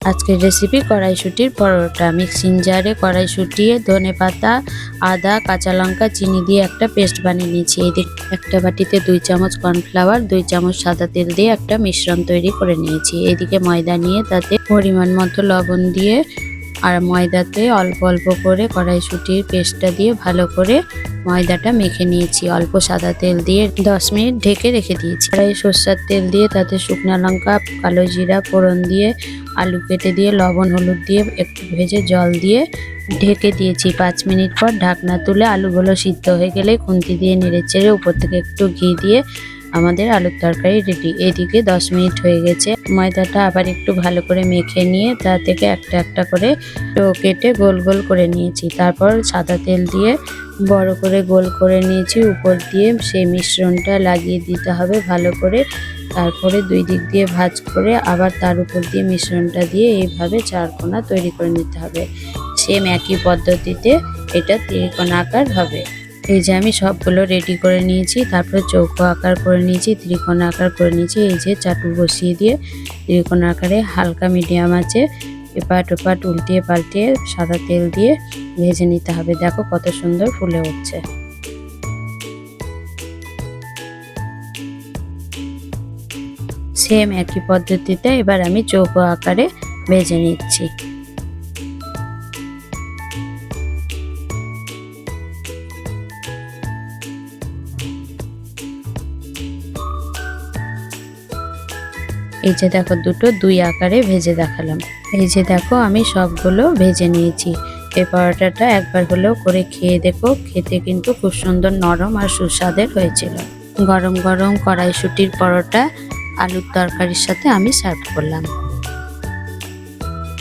আজকের রেসিপি কড়াইশুঁটির পরোটা। মিক্সিং জারে কড়াইশুঁটি, ধনেপাতা, আদা, কাঁচা লঙ্কা, চিনি দিয়ে একটা পেস্ট বানিয়ে নিয়েছি। এদিকে একটা বাটিতে 2 চামচ কর্নফ্লাওয়ার, 2 চামচ সাদা তেল দিয়ে একটা মিশ্রণ তৈরি করে নিয়েছি। এদিকে ময়দা নিয়ে তাতে পরিমাণ মতো লবণ দিয়ে আর ময়দাতে অল্প অল্প করে কড়াইশুঁটির পেস্টটা দিয়ে ভালো করে ময়দাটা মেখে নিয়েছি। অল্প সাদা তেল দিয়ে 10 মিনিট ঢেকে রেখে দিয়েছি। কড়াইয়ে সরষের তেল দিয়ে তাতে শুকনো লঙ্কা, কালো জিরা ফোড়ন দিয়ে আলু কেটে দিয়ে লবণ হলুদ দিয়ে একটু ভেজে জল দিয়ে ঢেকে দিয়েছি। 5 মিনিট পর ঢাকনা তুলে আলুগুলো সিদ্ধ হয়ে গেলে খুন্তি দিয়ে নেড়েচেড়ে উপর থেকে একটু ঘি দিয়ে আমাদের আলুর তরকারি রেডি। এদিকে 10 মিনিট হয়ে গেছে। ময়দাটা আবার একটু ভালো করে মেখে নিয়ে তা থেকে একটা একটা করে কেটে গোল গোল করে নিয়েছি। তারপর সাদা তেল দিয়ে বড় করে গোল করে নিয়েছি। উপর দিয়ে সেই মিশ্রণটা লাগিয়ে দিতে হবে ভালো করে। তারপরে 2 দিক দিয়ে ভাঁজ করে আবার তার উপর দিয়ে মিশ্রণটা দিয়ে এইভাবে চারকোনা তৈরি করে নিতে হবে। সেম একই পদ্ধতিতে এটা ত্রিকোণ আকার হবে। এই যে আমি সবগুলো রেডি করে নিয়েছি। তারপরে চৌকো আকার করে নিয়েছি, ত্রিকোণ আকার করে নিয়েছি। এই যে চাটু বসিয়ে দিয়ে ত্রিকোণ আকারে হালকা মিডিয়াম আছে এপাট ওপাট উল্টিয়ে পাল্টিয়ে সাদা তেল দিয়ে ভেজে নিতে হবে। দেখো কত সুন্দর ফুলে উঠছে। সেম একই পদ্ধতিতে এবার আমি চৌকো আকারে ভেজে নিচ্ছি। এই যে দেখো দুটো 2 আকারে ভেজে দেখালাম। এই যে দেখো আমি সবগুলো ভেজে নিয়েছি। এই পরোটাটা একবার হলেও করে খেয়ে দেখো, খেতে কিন্তু খুব সুন্দর নরম আর সুস্বাদের হয়েছিল। গরম গরম কড়াইশুঁটির পরোটা আলুর তরকারির সাথে আমি সার্ভ করলাম।